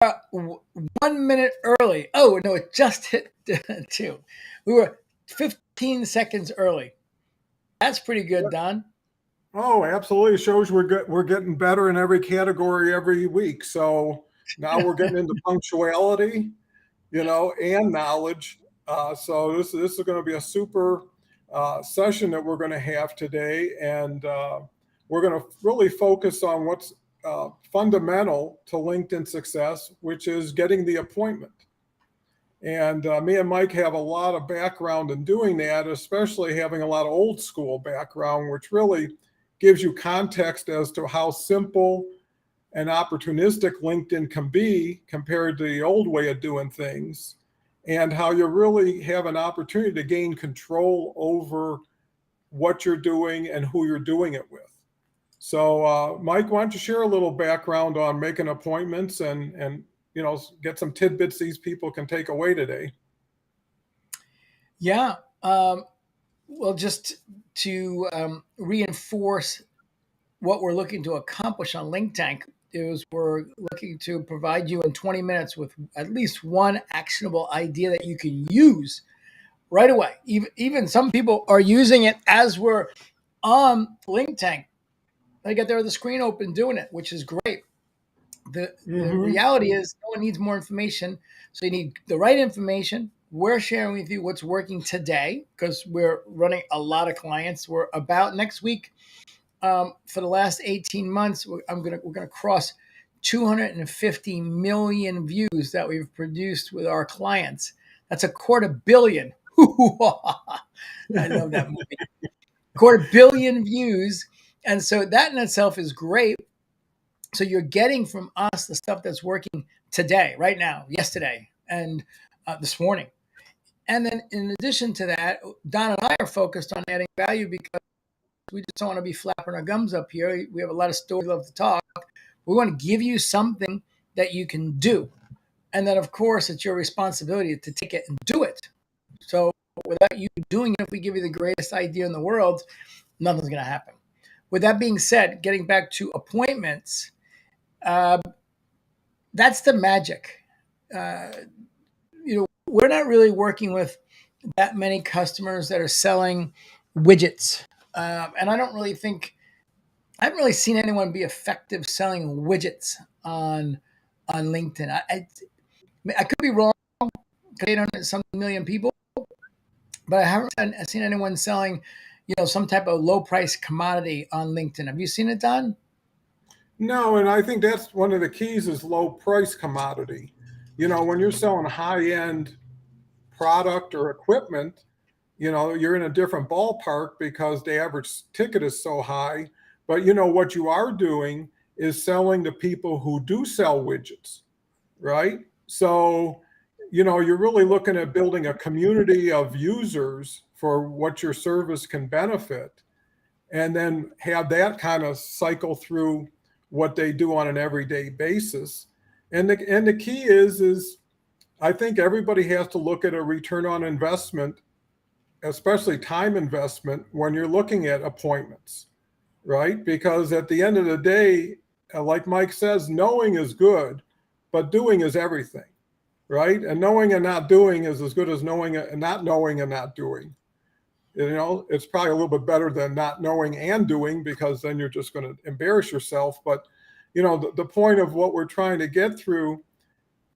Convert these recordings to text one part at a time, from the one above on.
1 minute early. Oh, no, it just hit 2. We were 15 seconds early. That's pretty good, Don. Oh, absolutely. It shows we're getting better in every category every week. So now we're getting into punctuality, and knowledge. So this is going to be a super session that we're going to have today, and we're going to really focus on what's fundamental to LinkedIn success, which is getting the appointment. And me and Mike have a lot of background in doing that, especially having a lot of old school background, which really gives you context as to how simple and opportunistic LinkedIn can be compared to the old way of doing things, and how you really have an opportunity to gain control over what you're doing and who you're doing it with. So, Mike, why don't you share a little background on making appointments and get some tidbits these people can take away today? Yeah. Well, just to reinforce what we're looking to accomplish on LinkTank is we're looking to provide you in 20 minutes with at least one actionable idea that you can use right away. Even some people are using it as we're on LinkTank. They get there with the screen open doing it, which is great. The reality is no one needs more information. So you need the right information. We're sharing with you what's working today because we're running a lot of clients. We're about next week. For the last 18 months, we're gonna cross 250 million views that we've produced with our clients. That's a $250 million. I love that movie. $250 million views, and so that in itself is great. So you're getting from us the stuff that's working today, right now, yesterday, and this morning. And then in addition to that, Don and I are focused on adding value because we just don't want to be flapping our gums up here. We have a lot of stories we love to talk. We want to give you something that you can do. And then, of course, it's your responsibility to take it and do it. So without you doing it, if we give you the greatest idea in the world, nothing's going to happen. With that being said, getting back to appointments, that's the magic. We're not really working with that many customers that are selling widgets. And I haven't really seen anyone be effective selling widgets on LinkedIn. I could be wrong, 800 some million people, but I haven't seen anyone selling, some type of low price commodity on LinkedIn. Have you seen it, Don? No, and I think that's one of the keys is low price commodity. When you're selling high end product or equipment, you're in a different ballpark because the average ticket is so high. But what you are doing is selling to people who do sell widgets, right? So, you're really looking at building a community of users for what your service can benefit, and then have that kind of cycle through what they do on an everyday basis. And the key is I think everybody has to look at a return on investment, especially time investment, when you're looking at appointments, right? Because at the end of the day, like Mike says, knowing is good, but doing is everything, right? And knowing and not doing is as good as knowing and not knowing and not doing. It's probably a little bit better than not knowing and doing, because then you're just going to embarrass yourself. But, the point of what we're trying to get through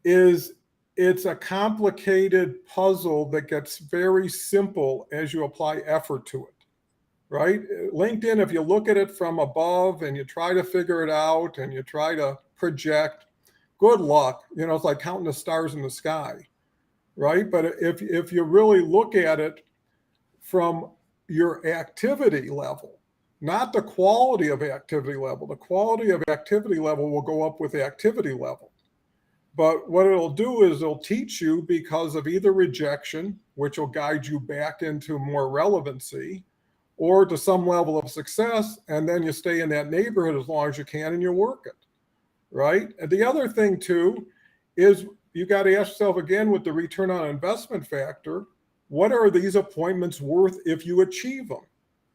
is it's a complicated puzzle that gets very simple as you apply effort to it, right? LinkedIn, if you look at it from above and you try to figure it out and you try to project, good luck. It's like counting the stars in the sky, right? But if you really look at it from your activity level, not the quality of activity level. The quality of activity level will go up with the activity level. But what it'll do is it'll teach you because of either rejection, which will guide you back into more relevancy, or to some level of success, and then you stay in that neighborhood as long as you can and you work it, right? And the other thing too is you got to ask yourself again with the return on investment factor, what are these appointments worth if you achieve them,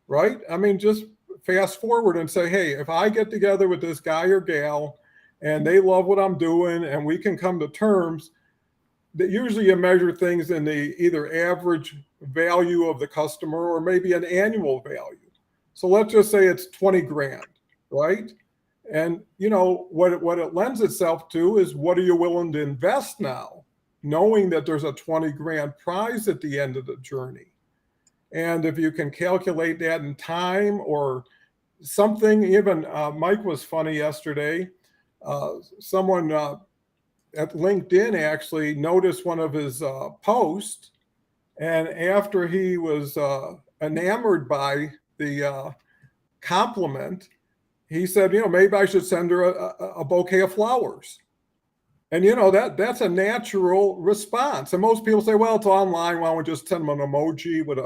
right? I mean, just fast forward and say, hey, if I get together with this guy or gal and they love what I'm doing, and we can come to terms. That usually you measure things in the either average value of the customer or maybe an annual value. So let's just say it's 20 grand, right? And what it lends itself to is, what are you willing to invest now, knowing that there's a 20 grand prize at the end of the journey? And if you can calculate that in time or something, even Mike was funny yesterday. Someone at LinkedIn actually noticed one of his posts, and after he was enamored by the compliment, he said, maybe I should send her a bouquet of flowers. And that's a natural response. And most people say, well, it's online. Why don't we just send them an emoji with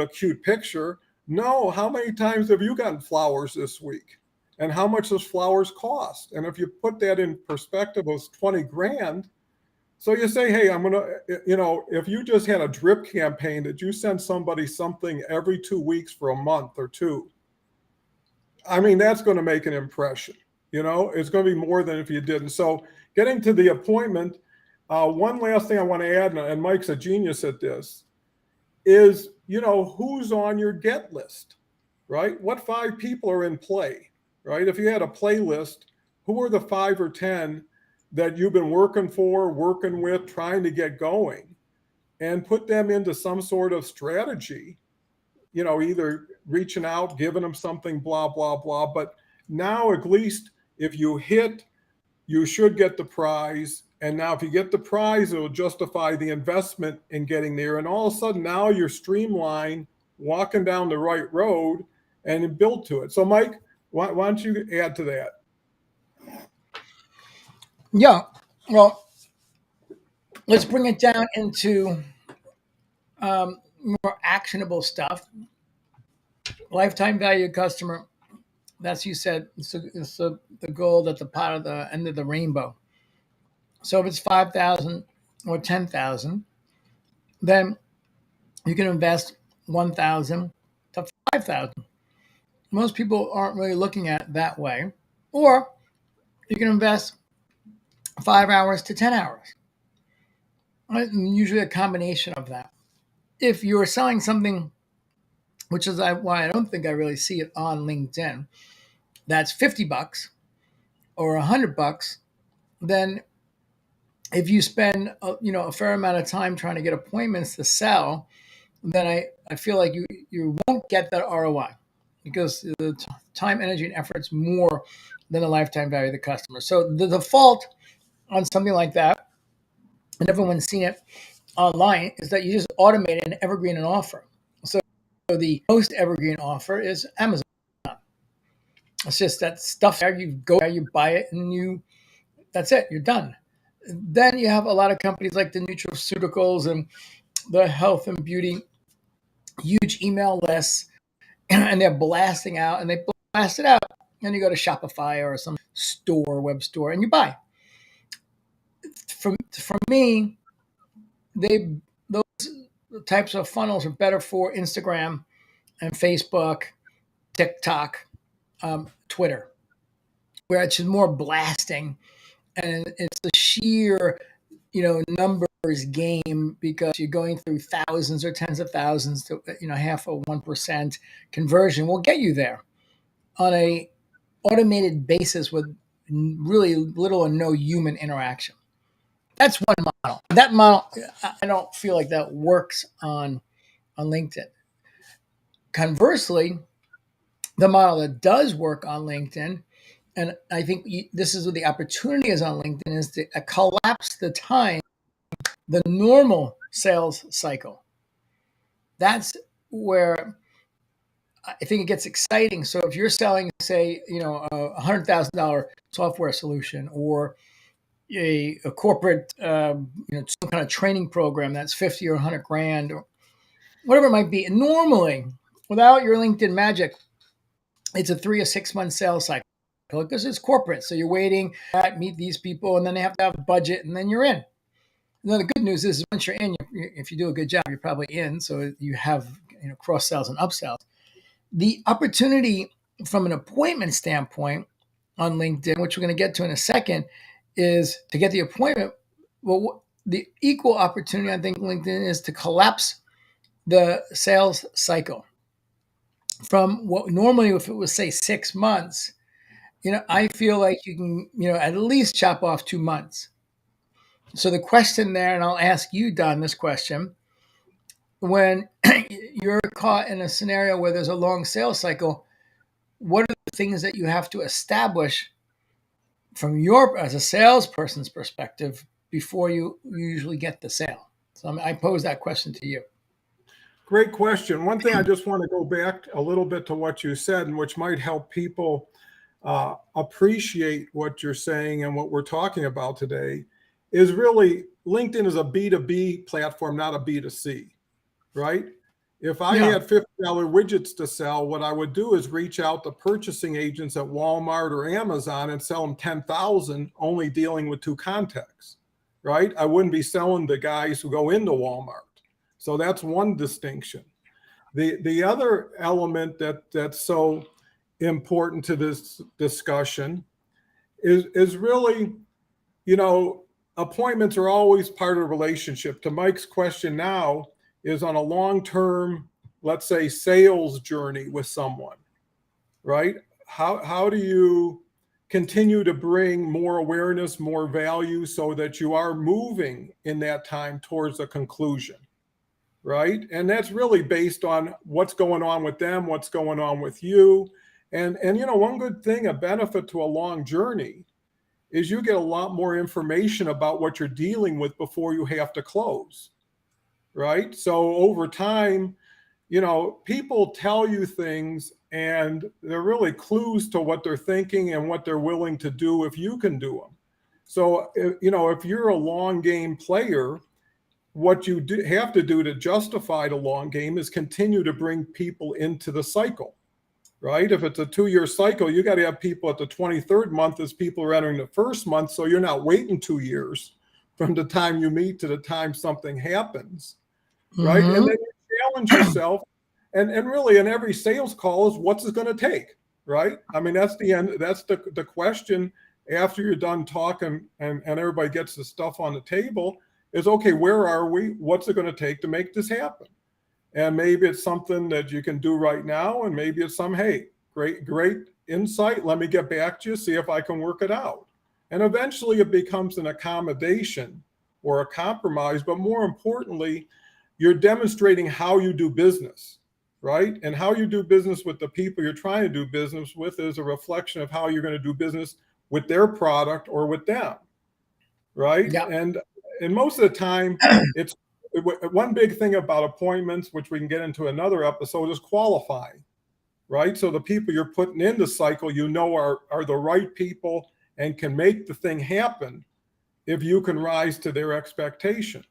a cute picture? No, how many times have you gotten flowers this week? And how much does flowers cost? And if you put that in perspective, it was 20 grand. So you say, hey, I'm going to, if you just had a drip campaign that you send somebody something every 2 weeks for a month or two, I mean, that's going to make an impression. It's going to be more than if you didn't. So getting to the appointment, one last thing I want to add, and Mike's a genius at this, is, who's on your get list, right? What 5 people are in play, right? If you had a playlist, who are the 5 or 10 that you've been working with, trying to get going, and put them into some sort of strategy, either reaching out, giving them something, blah, blah, blah. But now at least if you hit, you should get the prize. And now if you get the prize, it will justify the investment in getting there. And all of a sudden now you're streamlined, walking down the right road and build to it. So Mike, why don't you add to that? Yeah. Well, let's bring it down into more actionable stuff. Lifetime value customer. That's, you said, it's the gold at the pot of the end of the rainbow. So if it's 5,000 or 10,000, then you can invest 1,000 to 5,000. Most people aren't really looking at it that way. Or you can invest 5 hours to 10 hours. Usually a combination of that. If you're selling something, which is why I don't think I really see it on LinkedIn, that's $50 or $100, then if you spend a fair amount of time trying to get appointments to sell, then I feel like you won't get that ROI, because the time, energy, and effort is more than the lifetime value of the customer. So the default on something like that, and everyone's seen it online, is that you just automate an evergreen and offer. So the most evergreen offer is Amazon. It's just that stuff there. You go there, you buy it, and that's it. You're done. Then you have a lot of companies like the nutraceuticals and the health and beauty, huge email lists, and they're blasting out, and they blast it out. And you go to Shopify or some web store, and you buy. For me, those types of funnels are better for Instagram and Facebook, TikTok, Twitter, where it's just more blasting, and it's the sheer numbers game, because you're going through thousands or tens of thousands to half of 1% conversion will get you there on a automated basis with really little or no human interaction. That's one model. That model, I don't feel like that works on LinkedIn. Conversely, the model that does work on LinkedIn, and I think this is what the opportunity is on LinkedIn, is to collapse the time, the normal sales cycle. That's where I think it gets exciting. So if you're selling, say, a $100,000 software solution, or a corporate, some kind of training program that's 50 or 100 grand, or whatever it might be, and normally, without your LinkedIn magic, it's a 3 or 6 month sales cycle, because it's corporate. So you're waiting to meet these people, and then they have to have a budget, and then you're in. Now, the good news is, once you're in, if you do a good job, you're probably in. So you have cross sells and upsells. The opportunity from an appointment standpoint on LinkedIn, which we're going to get to in a second, is to get the appointment. Well, the equal opportunity I think LinkedIn is to collapse the sales cycle from what normally, if it was say 6 months, I feel like you can, at least chop off 2 months. So the question there, and I'll ask you, Don, this question: when you're caught in a scenario where there's a long sales cycle, what are the things that you have to establish from your as a salesperson's perspective before you usually get the sale? So I pose that question to you. Great question. One thing I just want to go back a little bit to what you said, and which might help people appreciate what you're saying and what we're talking about today, is really LinkedIn is a B2B platform, not a B2C, right? If I Yeah. had $50 widgets to sell, what I would do is reach out to purchasing agents at Walmart or Amazon and sell them 10,000, only dealing with two contacts, right? I wouldn't be selling the guys who go into Walmart. So that's one distinction. The other element that's so important to this discussion is really, appointments are always part of the relationship. To Mike's question now is on a long-term, let's say, sales journey with someone, right? How do you continue to bring more awareness, more value so that you are moving in that time towards a conclusion? Right? And that's really based on what's going on with them, what's going on with you. And one good thing, a benefit to a long journey is you get a lot more information about what you're dealing with before you have to close. Right? So over time, people tell you things and they're really clues to what they're thinking and what they're willing to do if you can do them. So, if you're a long game player, what you have to do to justify the long game is continue to bring people into the cycle, right? If it's a 2-year cycle, you got to have people at the 23rd month as people are entering the first month. So you're not waiting 2 years from the time you meet to the time something happens, right? And Mm-hmm. then you challenge yourself. And really in every sales call is what's it going to take, right? I mean, that's the end. That's the question after you're done talking and everybody gets the stuff on the table is, okay, where are we? What's it going to take to make this happen? And maybe it's something that you can do right now. And maybe it's hey, great insight. Let me get back to you, see if I can work it out. And eventually it becomes an accommodation or a compromise. But more importantly, you're demonstrating how you do business, right? And how you do business with the people you're trying to do business with is a reflection of how you're going to do business with their product or with them, right? Yeah. And most of the time, it's one big thing about appointments, which we can get into another episode, is qualifying, right? So the people you're putting in the cycle, are the right people and can make the thing happen if you can rise to their expectation.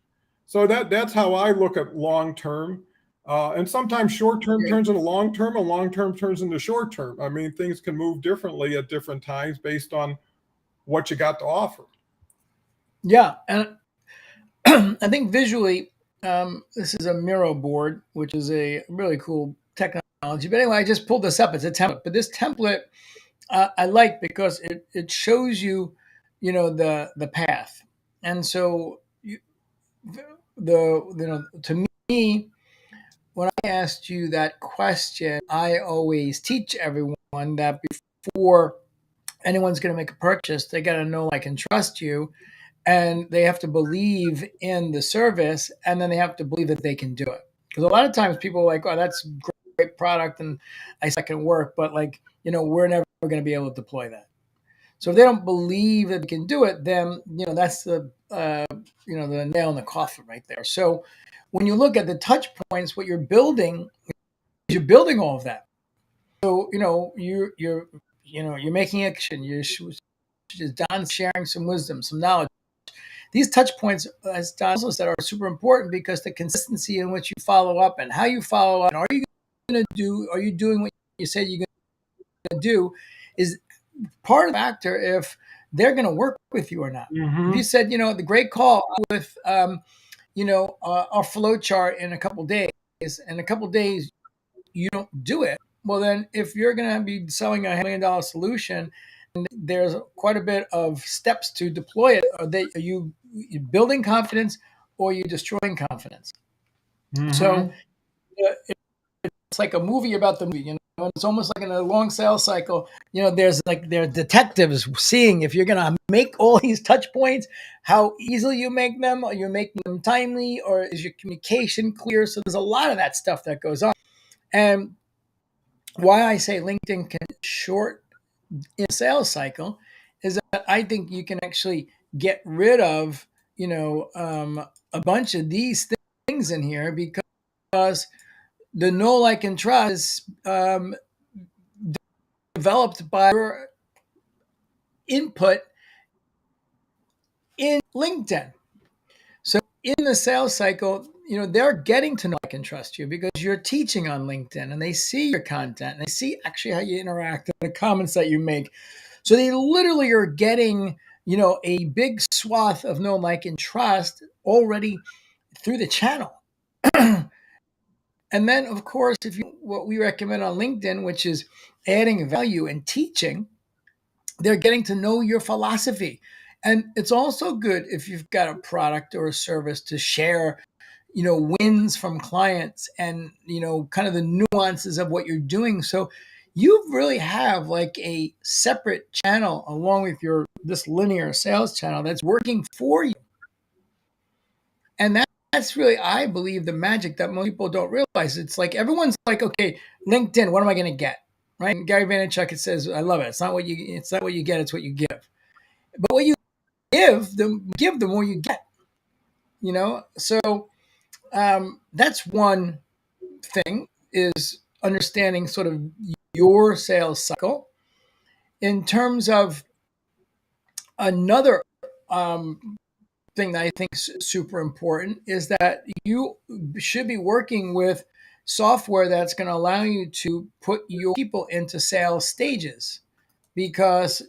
So that's how I look at long term. And sometimes short term turns into long term, and long term turns into short term. I mean, things can move differently at different times based on what you got to offer. Yeah. And I think visually, this is a Miro board, which is a really cool technology. But anyway, I just pulled this up. It's a template. But this template I like because it shows you, the path. And so to me, when I asked you that question, I always teach everyone that before anyone's going to make a purchase, they got to know I can trust you, and they have to believe in the service, and then they have to believe that they can do it. Because a lot of times people are like, "Oh, that's great product, and I can work," but we're never going to be able to deploy that. So if they don't believe that they can do it, then that's the nail in the coffin right there. So when you look at the touch points, what you're building all of that. So you're making action. You're just Don sharing some wisdom, some knowledge. These touch points, as Don also said, are super important because the consistency in which you follow up and how you follow up, and are you doing what you said you're going to do, is part of the factor if they're going to work with you or not. If you said, the great call with, our flow chart in a couple days, and a couple days you don't do it, well, then if you're going to be selling $1 million solution there's quite a bit of steps to deploy it. Are you building confidence or are you destroying confidence? So Mm-hmm. it's like a movie about the movie. It's almost like in a long sales cycle. There's like there are detectives seeing if you're gonna make all these touch points, how easily you make them, are you making them timely, or is your communication clear? So there's a lot of that stuff that goes on. And why I say LinkedIn can short in a sales cycle is that I think you can actually get rid of, a bunch of these things in here because the know, like, and trust is developed by your input in LinkedIn. So in the sales cycle, they're getting to know, like, and trust you because you're teaching on LinkedIn and they see your content and they see actually how you interact and the comments that you make. So they literally are getting, a big swath of know, like, and trust already through the channel. And then, of course, if you what we recommend on LinkedIn, which is adding value and teaching, they're getting to know your philosophy. And it's also good if you've got a product or a service to share, wins from clients and, kind of the nuances of what you're doing. So you really have like a separate channel along with this linear sales channel that's working for you. And that's really, I believe, the magic that most people don't realize. It's like everyone's like, okay, LinkedIn, what am I going to get? Right? And Gary Vaynerchuk, it says, I love it. It's not what you get, it's what you give. But what you give, the more you get. So that's one thing, is understanding sort of your sales cycle. In terms of another thing that I think is super important is that you should be working with software that's going to allow you to put your people into sales stages. Because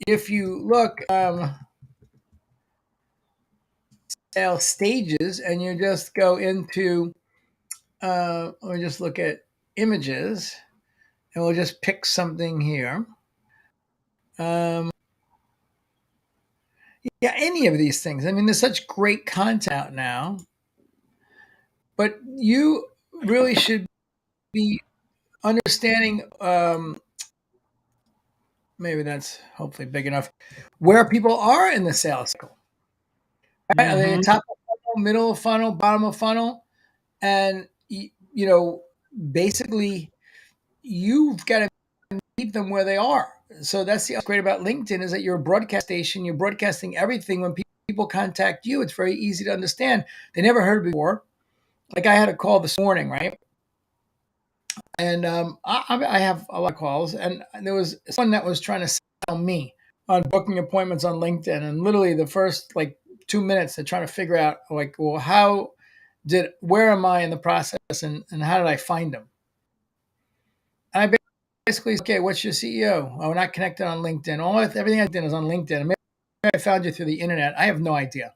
if you look sales stages and you just go into, let me just look at images and we'll just pick something here. Yeah, any of these things. I mean, there's such great content out now, but you really should be understanding, maybe that's hopefully big enough, where people are in the sales cycle. Right? Are they Mm-hmm. top of funnel, middle of funnel, bottom of funnel? And, basically, you've got to keep them where they are. So that's the great about LinkedIn, is that you're a broadcast station. You're broadcasting everything. When people contact you, it's very easy to understand. They never heard it before. Like I had a call this morning, right? And I have a lot of calls, and there was someone that was trying to sell me on booking appointments on LinkedIn. And literally the first like 2 minutes, they're trying to figure out like, well, where am I in the process, and how did I find them? And I basically said, okay, what's your CEO? Oh, we're not connected on LinkedIn. Everything I did is on LinkedIn. Maybe I found you through the internet. I have no idea.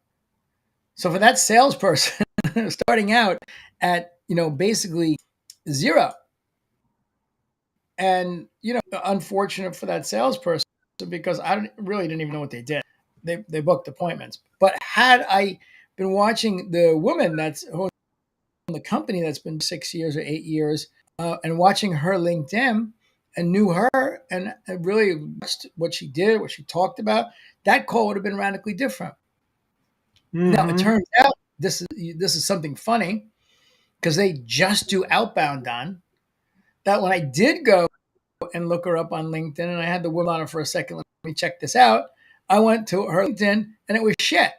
So for that salesperson starting out at, basically zero, and, unfortunate for that salesperson because really didn't even know what they did. They booked appointments. But had I been watching the woman that's who the company that's been 6 years or 8 years, and watching her LinkedIn and knew her and really watched what she did, what she talked about, that call would have been radically different. Now it Mm-hmm. turns out this is something funny because they just do outbound on that. When I did go and look her up on LinkedIn and I had the woman on her for a second, let me check this out. I went to her LinkedIn and it was shit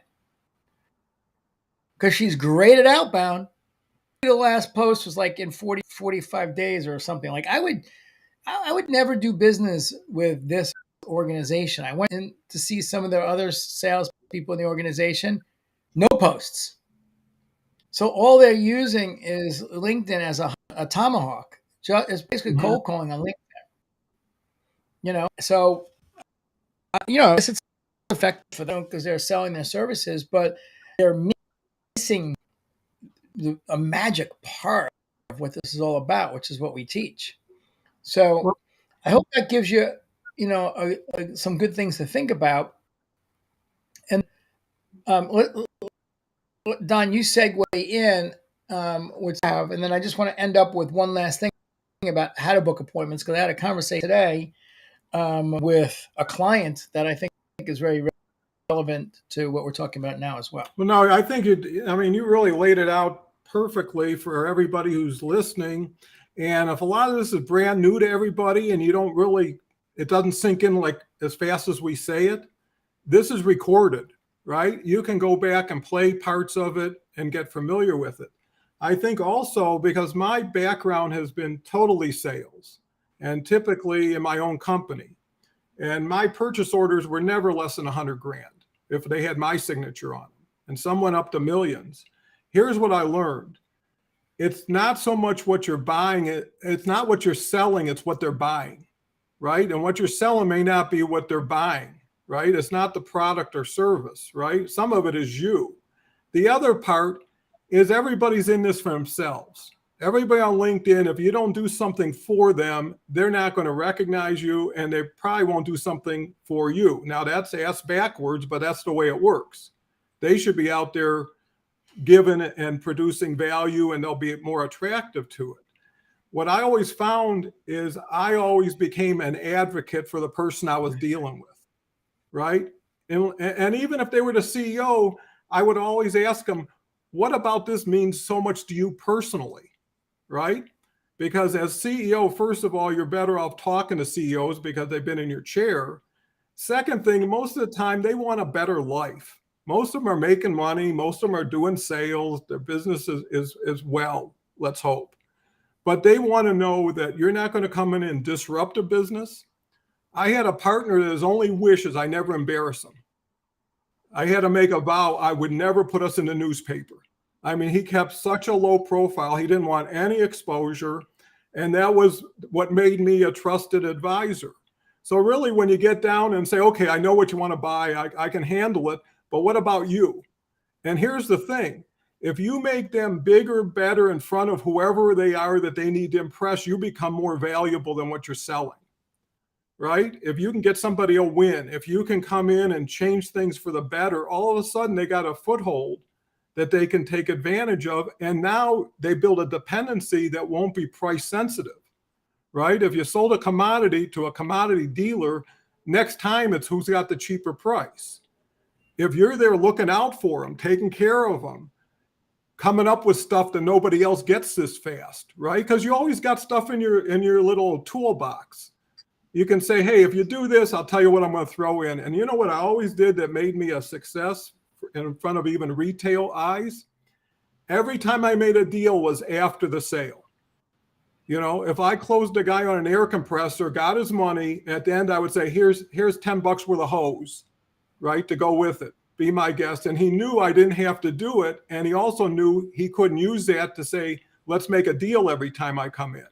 because she's great at outbound. The last post was like in 45 days or something. Like I would never do business with this organization. I went in to see some of their other sales people in the organization, no posts. So all they're using is LinkedIn as a tomahawk. It's basically Mm-hmm. cold calling on LinkedIn. So it's effective for them because they're selling their services, but they're missing a magic part of what this is all about, which is what we teach. So Well, I hope that gives you. some good things to think about. And um, Don, you segue in, which I have, and then I just want to end up with one last thing about how to book appointments, because I had a conversation today with a client that I think is very relevant to what we're talking about now as well. Well, no, I think you really laid it out perfectly for everybody who's listening. And if a lot of this is brand new to everybody and it doesn't sink in like as fast as we say it, this is recorded, right? You can go back and play parts of it and get familiar with it. I think also because my background has been totally sales and typically in my own company. And my purchase orders were never less than 100 grand if they had my signature on them. And some went up to millions. Here's what I learned. It's not so much what you're buying, it's not what you're selling, it's what they're buying, right? And what you're selling may not be what they're buying, right? It's not the product or service, right? Some of it is you. The other part is everybody's in this for themselves. Everybody on LinkedIn, if you don't do something for them, they're not going to recognize you and they probably won't do something for you. Now, that's asked backwards, but that's the way it works. They should be out there giving and producing value and they'll be more attractive to it. What I always found is I always became an advocate for the person I was dealing with, right? And even if they were the CEO, I would always ask them, what about this means so much to you personally? Right? Because as CEO, first of all, you're better off talking to CEOs because they've been in your chair. Second thing, most of the time they want a better life. Most of them are making money. Most of them are doing sales. Their business is well, let's hope. But they want to know that you're not going to come in and disrupt a business. I had a partner that his only wish is I never embarrass him. I had to make a vow I would never put us in the newspaper. I mean, he kept such a low profile. He didn't want any exposure. And that was what made me a trusted advisor. So really, when you get down and say, okay, I know what you want to buy, I can handle it, but what about you? And here's the thing. If you make them bigger, better in front of whoever they are that they need to impress, you become more valuable than what you're selling, right? If you can get somebody a win, if you can come in and change things for the better, all of a sudden they got a foothold that they can take advantage of. And now they build a dependency that won't be price sensitive, right? If you sold a commodity to a commodity dealer, next time it's who's got the cheaper price. If you're there looking out for them, taking care of them, coming up with stuff that nobody else gets this fast, right? Because you always got stuff in your little toolbox. You can say, hey, if you do this, I'll tell you what I'm going to throw in. And you know what I always did that made me a success in front of even retail eyes? Every time I made a deal was after the sale. You know, if I closed a guy on an air compressor, got his money, at the end I would say, here's $10 worth of hose, right, to go with it. Be my guest. And he knew I didn't have to do it. And he also knew he couldn't use that to say, let's make a deal every time I come in.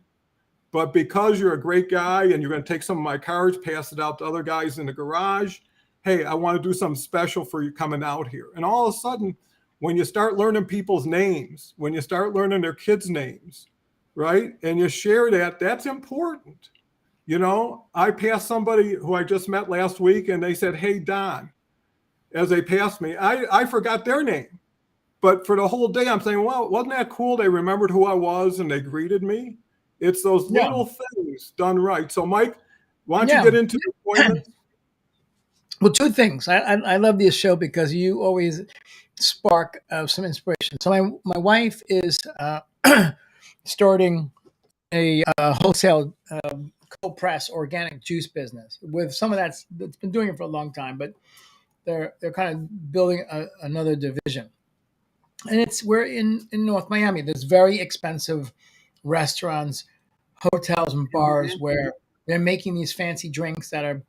But because you're a great guy and you're going to take some of my cards, pass it out to other guys in the garage, hey, I want to do something special for you coming out here. And all of a sudden, when you start learning people's names, when you start learning their kids' names, right, and you share that, that's important. You know, I passed somebody who I just met last week and they said, hey, Don, as they passed me. I forgot their name. But for the whole day, I'm saying, well, wasn't that cool? They remembered who I was and they greeted me. It's those Yeah. little things done right. So, Mike, why don't you Yeah. get into the appointments? Well, two things. I love this show because you always spark some inspiration. So my wife is starting a wholesale cold press organic juice business with someone that's been doing it for a long time, but they're kind of building another division. And we're in North Miami. There's very expensive restaurants, hotels, and bars where they're making these fancy drinks that are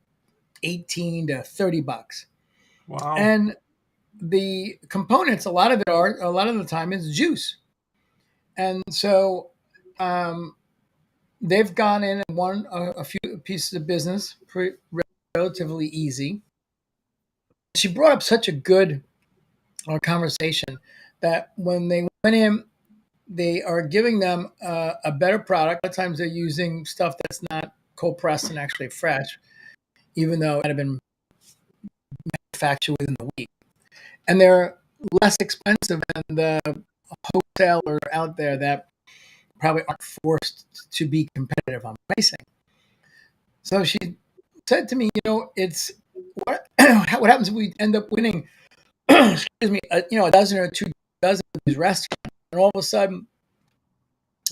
18 to 30 bucks. Wow. And the components, a lot of the time is juice. And so they've gone in and won a few pieces of business relatively easy. She brought up such a good conversation that when they went in, they are giving them a better product. A lot of times they're using stuff that's not cold pressed and actually fresh. even though it might have been manufactured within the week. And they're less expensive than the wholesaler out there that probably aren't forced to be competitive on pricing. So she said to me, it's what what happens if we end up winning, excuse me, a dozen or 2 dozen of these restaurants, and all of a sudden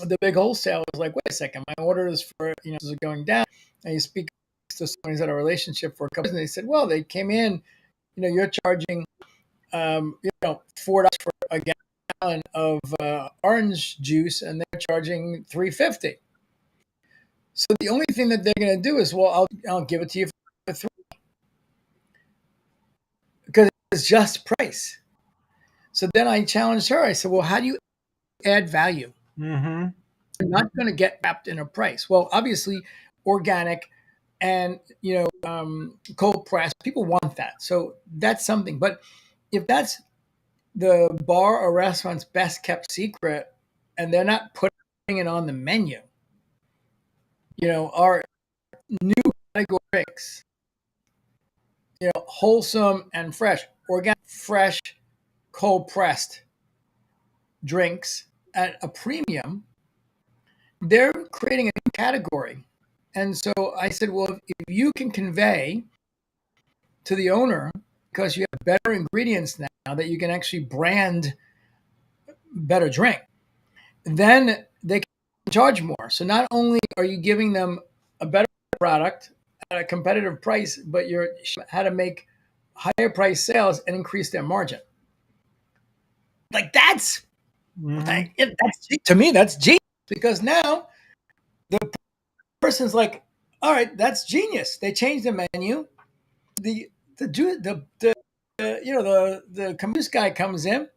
the big wholesaler is like, wait a second, my order is for, this is going down. And you speak to someone who's had a relationship for a couple of years, and they said, well, they came in, you're charging, $4 for a gallon of orange juice, and they're charging $3.50. So the only thing that they're going to do is, well, I'll give it to you for $3, because it's just price. So then I challenged her. I said, well, how do you add value? Mm-hmm. You're not going to get wrapped in a price. Well, obviously, organic and cold pressed, people want that. So that's something. But if that's the bar or restaurant's best kept secret, and they're not putting it on the menu, our new categories, wholesome and fresh, organic, fresh, cold pressed drinks at a premium, they're creating a new category. And so I said, well, if you can convey to the owner, because you have better ingredients now that you can actually brand better drink, then they can charge more. So not only are you giving them a better product at a competitive price, but you're how to make higher price sales and increase their margin. Like that's to me, that's genius, because now the person's like, all right, that's genius. They changed the menu. The commerce guy comes in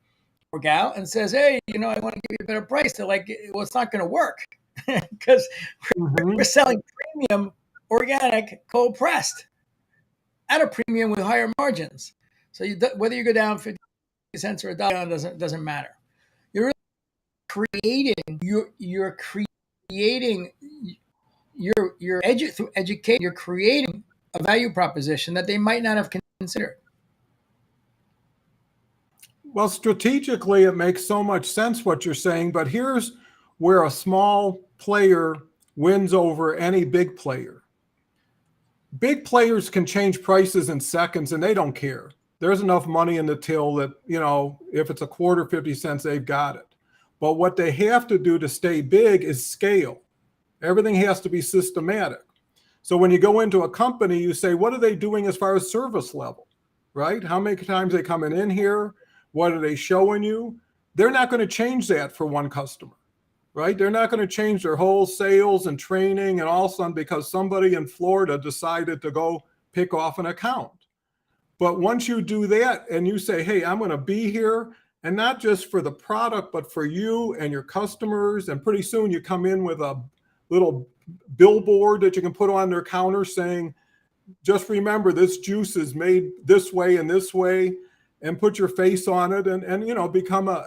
or gal and says, hey, I want to give you a better price. They're like, well, it's not going to work because we're selling premium, organic, cold pressed at a premium with higher margins. So whether you go down 50 cents or $1 doesn't matter. You're creating you're creating through education, you're creating a value proposition that they might not have considered. Well, strategically, it makes so much sense what you're saying, but here's where a small player wins over any big player. Big players can change prices in seconds and they don't care. There's enough money in the till that, if it's a quarter, 50 cents, they've got it. But what they have to do to stay big is scale. Everything has to be systematic. So when you go into a company, you say, what are they doing as far as service level, right? How many times are they coming in here? What are they showing you? They're not going to change that for one customer, right? They're not going to change their whole sales and training and all of a sudden because somebody in Florida decided to go pick off an account. But once you do that and you say, hey, I'm going to be here, and not just for the product, but for you and your customers, and pretty soon you come in with a little billboard that you can put on their counter saying, just remember this juice is made this way and this way, and put your face on it and become a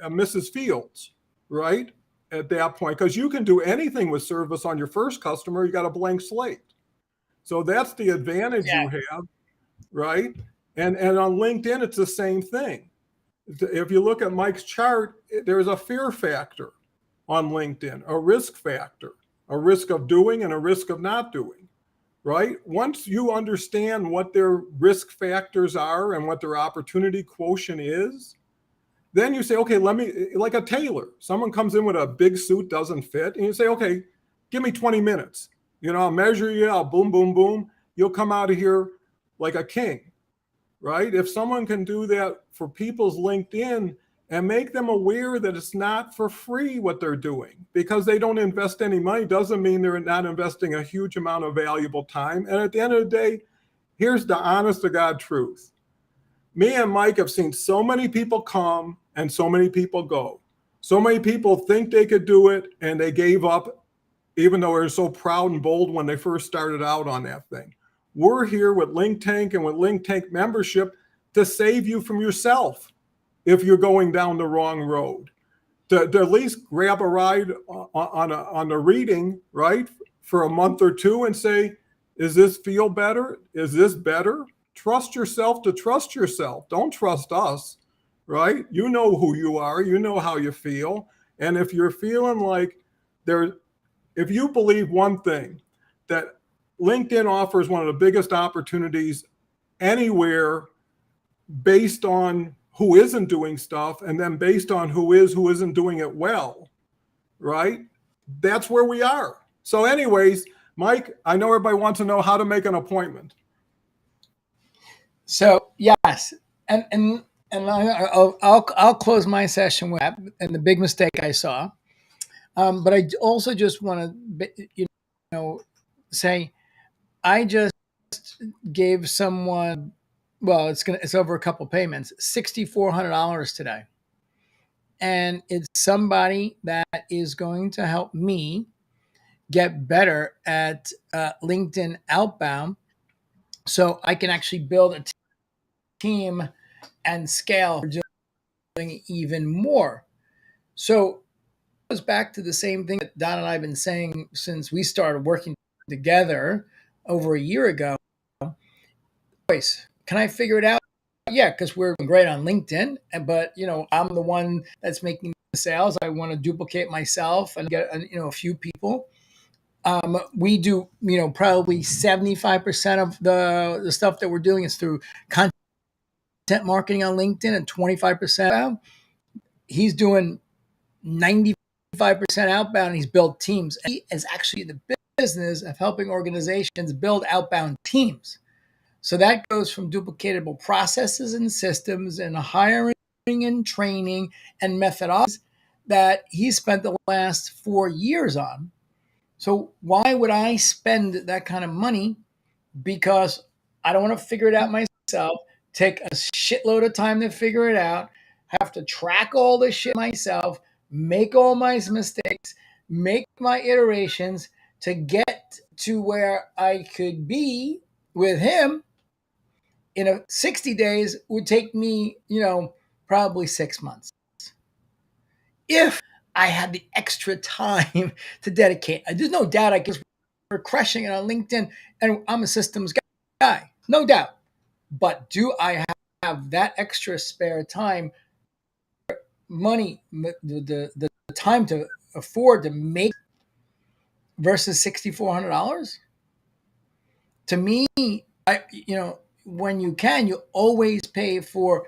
Mrs. Fields, right? At that point, because you can do anything with service on your first customer, you got a blank slate. So that's the advantage you have, right? And on LinkedIn, it's the same thing. If you look at Mike's chart, there's a fear factor on LinkedIn, a risk factor, a risk of doing and a risk of not doing, right? Once you understand what their risk factors are and what their opportunity quotient is, then you say, okay, like a tailor, someone comes in with a big suit, doesn't fit, and you say, okay, give me 20 minutes. I'll measure you, I'll boom, boom, boom. You'll come out of here like a king, right? If someone can do that for people's LinkedIn and make them aware that it's not for free what they're doing, because they don't invest any money doesn't mean they're not investing a huge amount of valuable time. And at the end of the day, here's the honest to God truth. Me and Mike have seen so many people come and so many people go. So many people think they could do it and they gave up, even though they were so proud and bold when they first started out on that thing. We're here with LinkTank and with LinkTank membership to save you from yourself if you're going down the wrong road. To at least grab a ride on a reading, right, for a month or two and say, Is this feel better? Is this better? Trust yourself to trust yourself. Don't trust us, right? You know who you are. You know how you feel. And if you're feeling like there, if you believe one thing, that LinkedIn offers one of the biggest opportunities anywhere based on who isn't doing stuff and then based on who isn't doing it well, right? That's where we are. So anyways, Mike, I know everybody wants to know how to make an appointment. So yes, and I'll close my session with that and the big mistake I saw. But I also just want to say I just gave someone, well, it's over a couple payments, $6,400 today, and it's somebody that is going to help me get better at LinkedIn outbound, so I can actually build a team and scale for doing even more. So it goes back to the same thing that Don and I have been saying since we started working together over a year ago. Can I figure it out? Yeah, because we're great on LinkedIn, but I'm the one that's making the sales. I want to duplicate myself and get a few people. We do probably 75% of the stuff that we're doing is through content marketing on LinkedIn, and 25% outbound. He's doing 95% outbound, and he's built teams. He is actually in the business of helping organizations build outbound teams. So that goes from duplicatable processes and systems and hiring and training and methodologies that he spent the last 4 years on. So why would I spend that kind of money? Because I don't want to figure it out myself, take a shitload of time to figure it out, have to track all this shit myself, make all my mistakes, make my iterations to get to where I could be with him in 60 days would take me, probably 6 months. If I had the extra time to dedicate, there's no doubt I guess we're crushing it on LinkedIn, and I'm a systems guy, no doubt. But do I have that extra spare time, money, the time to afford to make versus $6,400? To me, when you can, you always pay for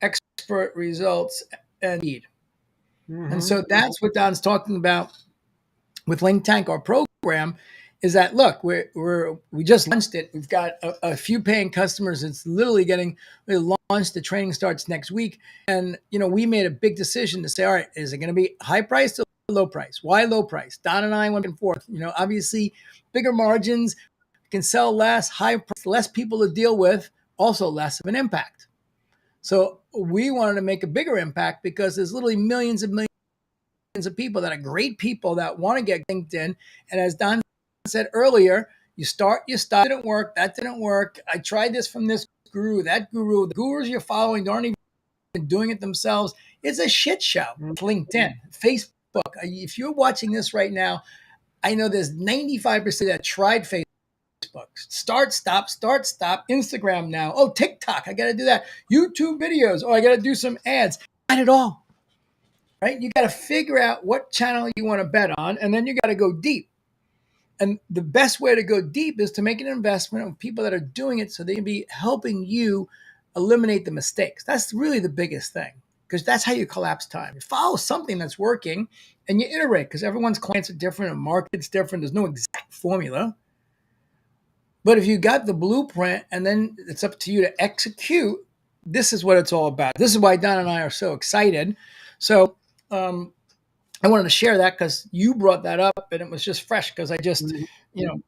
expert results and need. Mm-hmm. And so that's what Don's talking about with LinkTank, our program, is that look, we just launched it. We've got a few paying customers. It's literally we launched. The training starts next week, and we made a big decision to say, all right, is it going to be high price or low price? Why low price? Don and I went back and forth. Obviously, bigger margins, can sell less, high price, less people to deal with, also less of an impact. So we wanted to make a bigger impact because there's literally millions and millions of people that are great people that want to get LinkedIn. And as Don said earlier, you start, didn't work, that didn't work. I tried this from this guru, that guru. The gurus you're following aren't even doing it themselves. It's a shit show. LinkedIn, Facebook. If you're watching this right now, I know there's 95% that tried Facebook. Start, stop. Instagram now. Oh, TikTok. I got to do that. YouTube videos. Oh, I got to do some ads. Not at all. Right? You got to figure out what channel you want to bet on, and then you got to go deep. And the best way to go deep is to make an investment of people that are doing it so they can be helping you eliminate the mistakes. That's really the biggest thing, because that's how you collapse time. You follow something that's working and you iterate, because everyone's clients are different and market's different. There's no exact formula. But if you got the blueprint and then it's up to you to execute, this is what it's all about. This is why Don and I are so excited. So I wanted to share that because you brought that up, and it was just fresh because I just,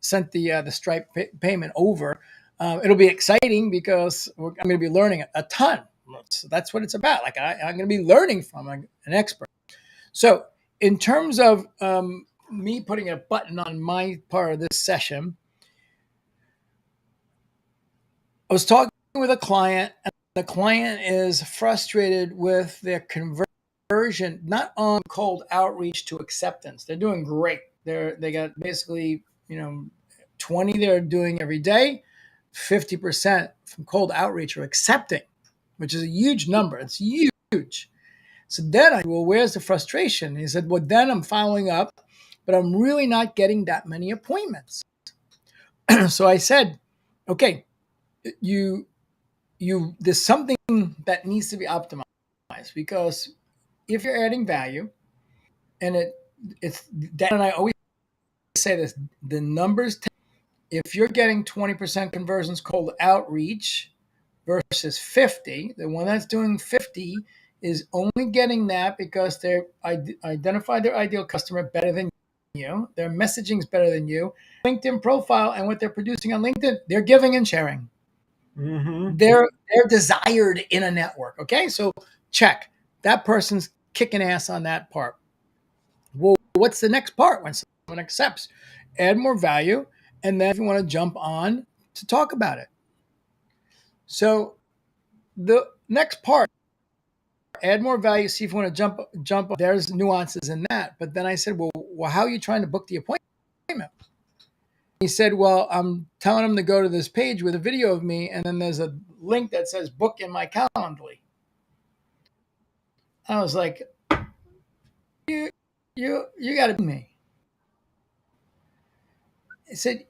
sent the Stripe payment over. It'll be exciting because I'm going to be learning a ton. So that's what it's about. Like I'm going to be learning from an expert. So in terms of me putting a button on my part of this session, I was talking with a client, and the client is frustrated with their conversion, not on cold outreach to acceptance. They're doing great. They got basically, 20 they're doing every day, 50% from cold outreach are accepting, which is a huge number. It's huge. So then well, where's the frustration? He said, well, then I'm following up, but I'm really not getting that many appointments. So I said, okay, you there's something that needs to be optimized, because if you're adding value, and it's that, and I always say this, the numbers, if you're getting 20% conversions cold outreach versus 50, the one that's doing 50 is only getting that because they identified their ideal customer better than you, their messaging is better than you, LinkedIn profile and what they're producing on LinkedIn, they're giving and sharing. Mm-hmm. They're desired in a network. Okay, so check, that person's kicking ass on that part. Well, what's the next part when someone accepts? Add more value, and then if you want to jump on to talk about it. So the next part, add more value, see if you want to jump. There's nuances in that. But then I said, well, how are you trying to book the appointment? He said, well, I'm telling them to go to this page with a video of me, and then there's a link that says book in my Calendly. I was like, you got to be me. I said,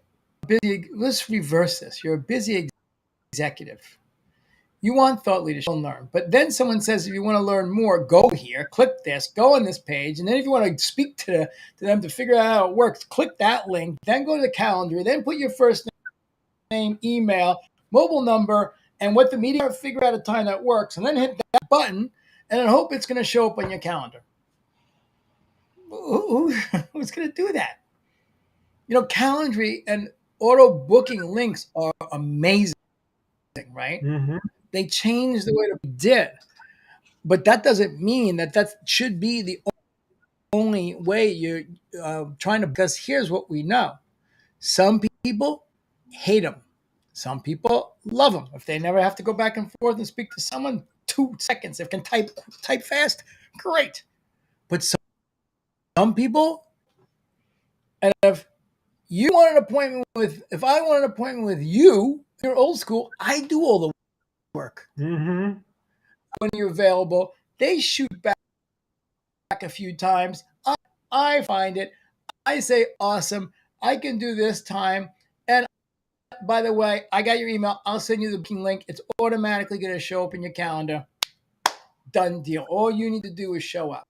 busy. Let's reverse this. You're a busy executive. You want thought leadership, learn. But then someone says, if you want to learn more, go here, click this, go on this page. And then if you want to speak to them to figure out how it works, click that link, then go to the calendar, then put your first name, email, mobile number, and what the meeting are, figure out a time that works, and then hit that button, and then hope it's going to show up on your calendar. Who's going to do that? Calendly and auto booking links are amazing, right? Mm-hmm. They changed the way we did, but that doesn't mean that should be the only way you're trying to. Because here's what we know: some people hate them, some people love them. If they never have to go back and forth and speak to someone, 2 seconds, if can type fast, great. But some people, and if if I want an appointment with you, you're old school, I do all the work. Mm-hmm. When you're available, they shoot back a few times. I find it. I say, awesome, I can do this time. And by the way, I got your email. I'll send you the booking link. It's automatically going to show up in your calendar. Done deal. All you need to do is show up.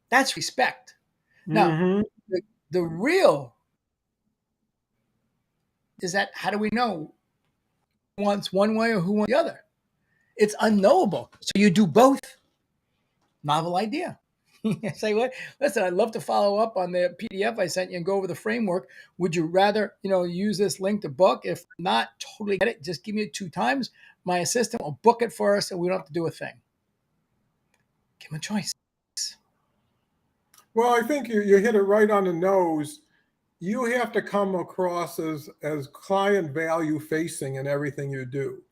That's respect. Now, Mm-hmm. the real is that, how do we know who wants one way or who wants the other? It's unknowable. So you do both. Novel idea. Say what? Listen, I'd love to follow up on the PDF I sent you and go over the framework. Would you rather, use this link to book? If not, totally get it. Just give me it 2 times. My assistant will book it for us, and we don't have to do a thing. Give them a choice. Well, I think you hit it right on the nose. You have to come across as client value facing in everything you do,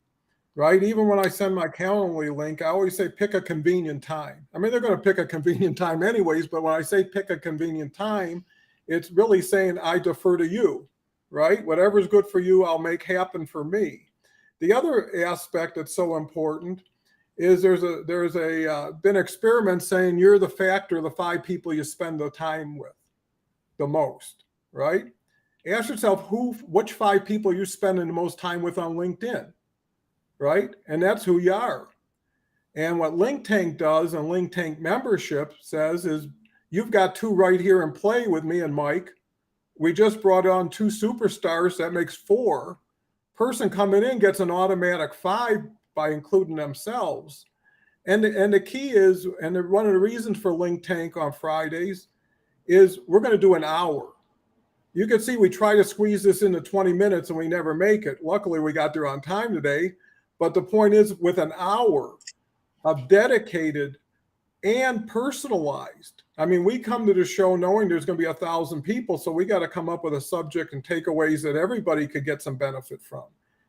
right? Even when I send my Calendly link, I always say pick a convenient time. I mean, they're going to pick a convenient time anyways, but when I say pick a convenient time, it's really saying I defer to you, right? Whatever's good for you, I'll make happen for me. The other aspect that's so important is there's been experiments saying you're the factor of the 5 people you spend the time with the most, right? Ask yourself which 5 people you're spending the most time with on LinkedIn, right? And that's who you are. And what LinkTank does, and LinkTank membership says, is you've got 2 right here in play with me and Mike. We just brought on 2 superstars. That makes 4. Person coming in gets an automatic 5 by including themselves. And the key is, and one of the reasons for LinkTank on Fridays is we're going to do an hour. You can see we try to squeeze this into 20 minutes and we never make it. Luckily, we got there on time today. But the point is, with an hour of dedicated and personalized, I mean, we come to the show knowing there's going to be 1,000 people, so we got to come up with a subject and takeaways that everybody could get some benefit from.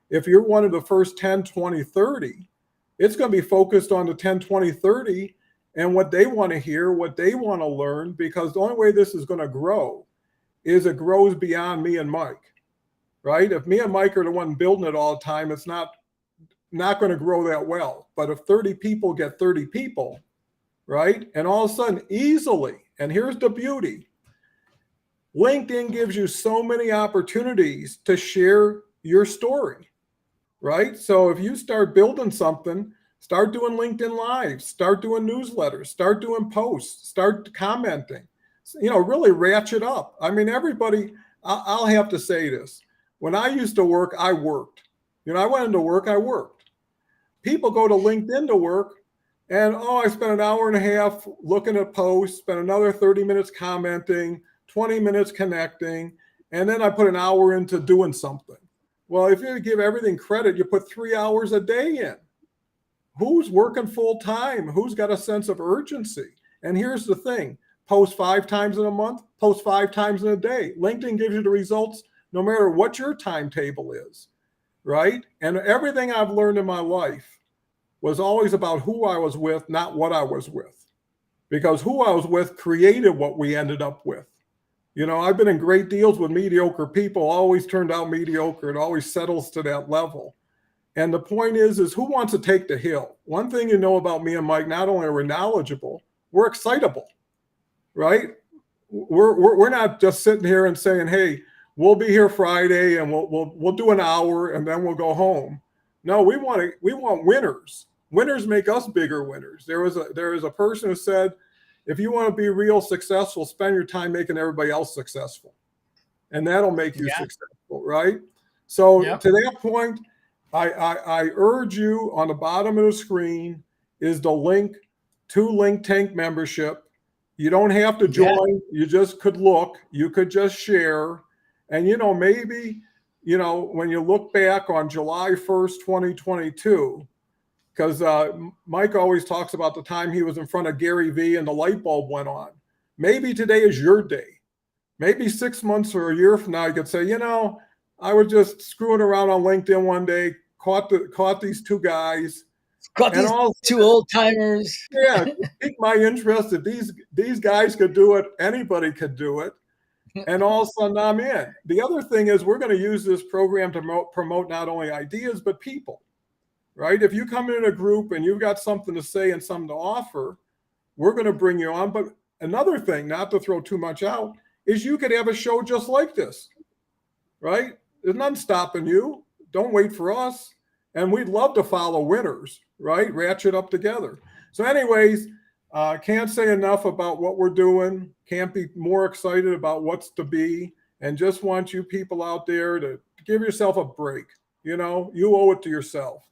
If you're one of the first 10, 20, 30, it's going to be focused on the 10, 20, 30 and what they want to hear, what they want to learn, because the only way this is going to grow is it grows beyond me and Mike, right? If me and Mike are the one building it all the time, it's not going to grow that well. But if 30 people get 30 people, right? And all of a sudden, easily, and here's the beauty, LinkedIn gives you so many opportunities to share your story, right? So if you start building something, start doing LinkedIn Lives, start doing newsletters, start doing posts, start commenting, really ratchet up. I mean, everybody, I'll have to say this. When I used to work, I worked. I went into work, I worked. People go to LinkedIn to work, and I spent an hour and a half looking at posts, spent another 30 minutes commenting, 20 minutes connecting, and then I put an hour into doing something. Well, if you give everything credit, you put 3 hours a day in. Who's working full time? Who's got a sense of urgency? And here's the thing, post 5 times in a month, post 5 times in a day. LinkedIn gives you the results no matter what your timetable is, right? And everything I've learned in my life was always about who I was with, not what I was with. Because who I was with created what we ended up with. I've been in great deals with mediocre people, always turned out mediocre. It always settles to that level. And the point is who wants to take the hill? One thing you know about me and Mike, not only are we knowledgeable, we're excitable, right? We're not just sitting here and saying, hey, we'll be here Friday and we'll do an hour and then we'll go home. No, we want winners. Winners make us bigger winners. There is a person who said, if you want to be real successful, spend your time making everybody else successful. And that'll make you successful, right? So to that point, I urge you, on the bottom of the screen is the link to LinkTank membership. You don't have to join. You just could look. You could just share. And, maybe, when you look back on July 1st, 2022, because Mike always talks about the time he was in front of Gary Vee and the light bulb went on. Maybe today is your day. Maybe 6 months or a year from now, you could say, I was just screwing around on LinkedIn one day, caught these 2 guys. Caught these 2 old timers. Yeah, piqued my interest. If these guys could do it, anybody could do it. And all of a sudden I'm in. The other thing is we're going to use this program to promote not only ideas, but people. Right? If you come in a group and you've got something to say and something to offer, we're going to bring you on. But another thing, not to throw too much out, is you could have a show just like this, right? There's nothing stopping you. Don't wait for us. And we'd love to follow winners, right? Ratchet up together. So anyways, can't say enough about what we're doing. Can't be more excited about what's to be. And just want you people out there to give yourself a break. You owe it to yourself.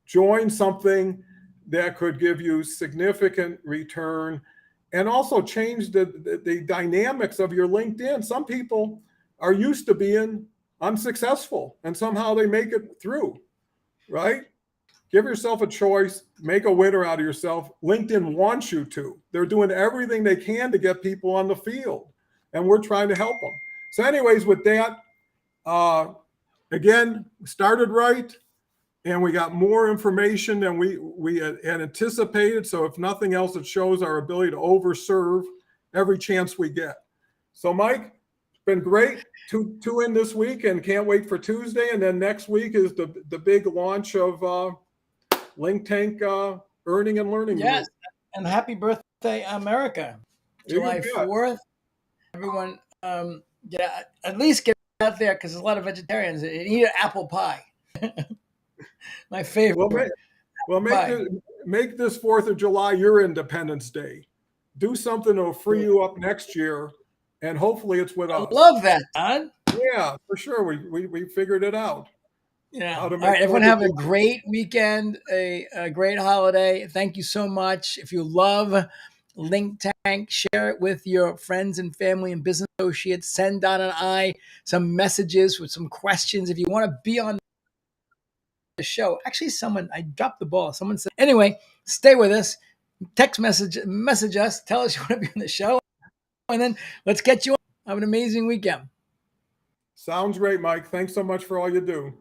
Join something that could give you significant return and also change the dynamics of your LinkedIn. Some people are used to being unsuccessful and somehow they make it through, right? Give yourself a choice, make a winner out of yourself. LinkedIn wants you to. They're doing everything they can to get people on the field, and we're trying to help them. So anyways, with that, again, started right. And we got more information than we had anticipated. So if nothing else, it shows our ability to overserve every chance we get. So Mike, it's been great. Two in this week and can't wait for Tuesday. And then next week is the big launch of LinkTank Earning and Learning. Yes, and happy birthday, America. July 4th. Everyone, at least get out there because there's a lot of vegetarians and eat an apple pie. My favorite. Well, make this 4th of July your Independence Day. Do something that'll free you up next year, and hopefully it's with us. I love that, Don. Yeah, for sure. We figured it out. Yeah. All right, everyone have a great weekend, a great holiday. Thank you so much. If you love LinkTank, share it with your friends and family and business associates. Send Don and I some messages with some questions. If you want to be on the show. Actually, I dropped the ball. Someone said, anyway, stay with us. Text message us. Tell us you want to be on the show. And then let's get you on. Have an amazing weekend. Sounds great, Mike. Thanks so much for all you do.